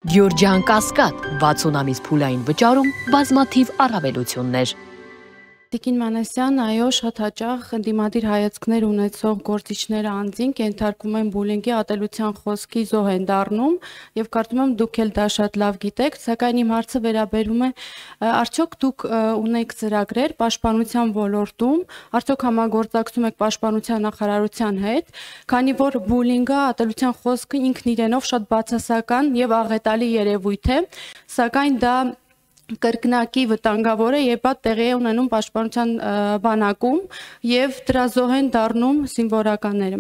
Գյորջյան Կասկադ 60 ամիս փուլային վճարում բազմաթիվ առավելություններ։ Տիկին Մանեսյան, այո, շատ հաճախ ընդդիմադիր հայացքներ ունեցող գործիչները անձին կենթարկվում են բուլինգի, ատելության խոսքի զոհ են դառնում եւ կարծում եմ դուք էլ դա շատ լավ գիտեք, սակայն իմ հարցը վերաբերում է արդյոք դուք ունեք ծրագրեր պաշտպանության ոլորտում, արդյոք համագործակցում եք պաշտպանության նախարարության հետ, քանի որ բուլինգը, ատելության խոսքը ինքն իրենով շատ բացասական եւ աղետալի երևույթ է, սակայն դա կրկնակի վտանգավոր է, երբ տեղի է ունենում պաշտպանության բանակում եւ դրա զոհ են դառնում զինվորականները։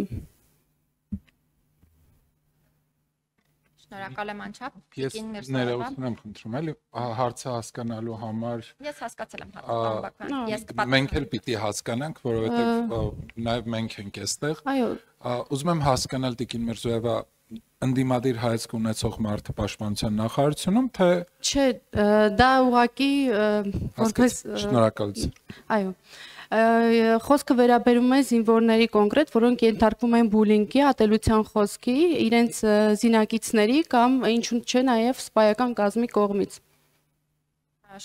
Շնորհակալ եմ անչափ։ Ես ներողություն եմ խնդրում, էլի հարցը հասկանալու համար։ Ես հասկացել եմ հարցը, ես կպատասխանեմ։ Մենք էլ պիտի հասկանանք, որովհետեւ նաեւ մենք ենք այստեղ։ Այո։ Ուզում եմ հասկանալ Տիկին Միրզոևա, ընդդիմադիր հայացք ունեցող մարդը պաշտպանության նախարարությունում, թե Չէ, դա ուղղակի որպես շնորհակալություն։ Այո։ Խոսքը վերաբերում է զինվորների կոնկրետ, որոնք ենթարկվում են բուլինգի, ատելության խոսքի, իրենց զինակիցների կամ ինչու՞ չէ նաև սպայական կազմի կողմից։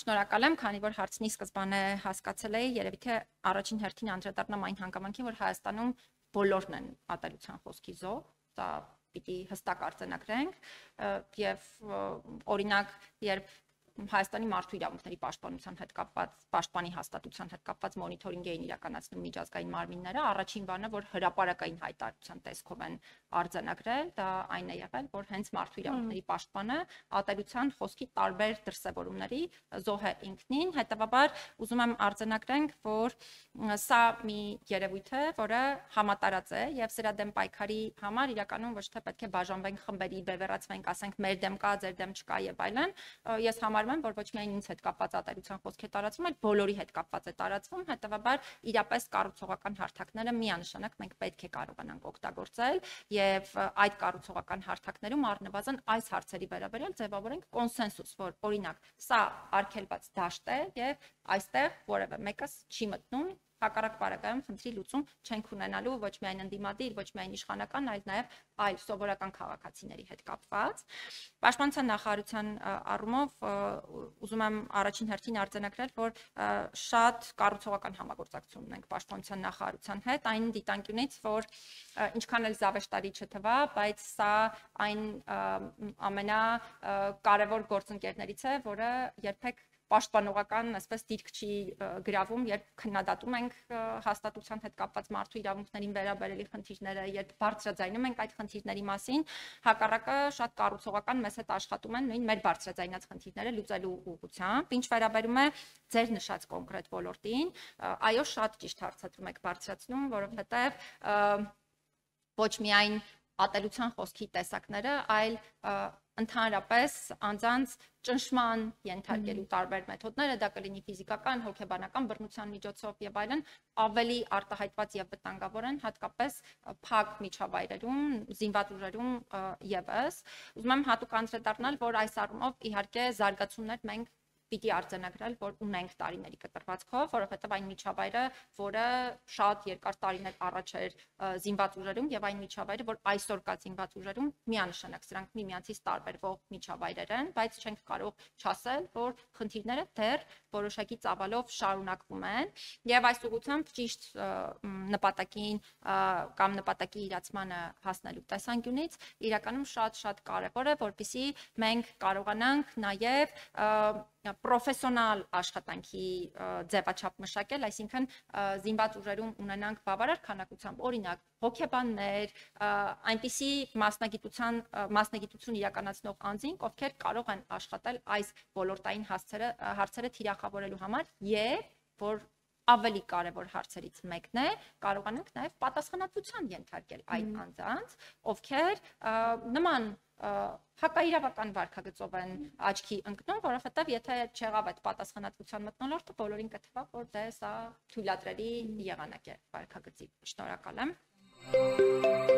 Շնորհակալ եմ, քանի որ հարցնի սկզբանե հասկացել էի, երևի թե առաջին հերթին անդրադառնամ այն հանգամանքին, որ Հայաստանում բոլորն են ատելության խոսքի զոհ, դա պիտի հստակ արձանագրենք եւ օրինակ երբ Հայաստանի մարդու իրավունքների պաշտպանության հետ կապված պաշտպանի հաստատության հետ կապված մոնիթորինգ էին իրականացնում միջազգային մարմինները, առաջին բանը, որ հրապարակային հայտարարության տեսքով են արձանագրել, դա այն է եղել, որ հենց մարդու իրավունքների պաշտպանը ատելության խոսքի տարբեր դրսևորումների զոհ է ինքնին, հետեւաբար ուզում եմ արձանագրենք, որ սա մի երևույթ է, որը համատարած է եւ սրա դեմ պայքարի համար իրականում ոչ թե պետք է բաժանվենք խմբերի, բևեռացվենք, ասենք մեր դեմ կա, ձեր դեմ չկա եւ այլն, ես որ ոչ միայն ինձ հետ կապված ատելության խոսք է տարածվում, այլ բոլորի հետ կապված է տարածվում, հետեւաբար իրապես կառուցողական հարթակները միանշանակ մենք պետք է կարողանանք օգտագործել եւ այդ կառուցողական հարթակներում առնվազն այս հարցերի վերաբերյալ ձևավորենք կոնսենսուս, որ օրինակ սա արգելված դաշտ է եւ այստեղ որևէ մեկս չի մտնում հակառակ բարակայում խնդրի լուծում չենք ունենալու ոչ միայն ընդդիմադիր, ոչ միայն իշխանական, այլ նաև այլ սովորական քաղաքացիների հետ կապված։ Պաշտպանության նախարարության առումով ուզում եմ առաջին հերթին արձանագրել, որ շատ կառուցողական համագործակցություն ունենք պաշտպանության նախարարության հետ, այն դիտանկյունից, որ ինչքան էլ զավեշտարի չթվա, բայց սա այն ամենակարևոր գործընկերներից է, որը երբեք պաշտպանողական, այսպես դիրք չի գրավում, երբ քննադատում ենք հաստատության հետ կապված մարդու իրավունքներին վերաբերելի խնդիրները, երբ բարձրաձայնում ենք այդ խնդիրների մասին, հակառակը շատ կառուցողական մեզ հետ աշխատում են նույն մեր բարձրաձայնած խնդիրները լուծելու ուղղությամբ, ինչ վերաբերում է ձեր նշած կոնկրետ ոլորտին, այո, շատ ճիշտ հարցադրում եք բարձրացնում, որովհետև ոչ միայն ատելության խոսքի տեսակները, այլ ընդհանրապես անձանց ճնշման ենթարկելու տարբեր մեթոդները, դա կլինի ֆիզիկական, հոգեբանական բռնության միջոցով եւ այլն, ավելի արտահայտված եւ վտանգավոր են հատկապես փակ միջավայրերում, զինված ուժերում եւս։ Ուզում եմ հատուկ անդրադառնալ, որ այս առումով իհարկե զարգացումներ մենք պիտի արձանագրել, որ ունենք տարիների կտրվածքով, որովհետև այն միջավայրը, որը շատ երկար տարիներ առաջ էր զինված ուժերում եւ այն միջավայրը, որ այսօր կա զինված ուժերում, միանշանակ սրանք միմյանցից տարբերվող միջավայրեր են, բայց չենք կարող չասել, որ խնդիրները դեռ որոշակի ծավալով շարունակվում են եւ այս ուղղությամբ ճիշտ նպատակին կամ նպատակի իրացմանը հասնելու տեսանկյունից իրականում շատ կարեւոր է, որպեսզի մենք կարողանանք նաեւ պրոֆեսիոնալ աշխատանքի ձևաչափ մշակել, այսինքն զինված ուժերում ունենանք բավարար քանակությամբ, օրինակ հոգեբաններ, այնպիսի մասնագիտություն իրականացնող անձինք, ովքեր կարող են աշխատել այս ոլորտային հարցերը թիրախավորելու համար եւ որ ավելի կարևոր հարցերից մեկն է, կարողանանք նաև պատասխանատվության ենթարկել այն անձանց, ովքեր նման հակաիրավական վարքագծով են աչքի ընկնում, որովհետև եթե չեղավ այդ պատասխանատվության մթնոլորտը, բոլորին կթվա, որ դե սա թույլատրելի եղանակ է վարքագծի։ Շնորհակալ եմ։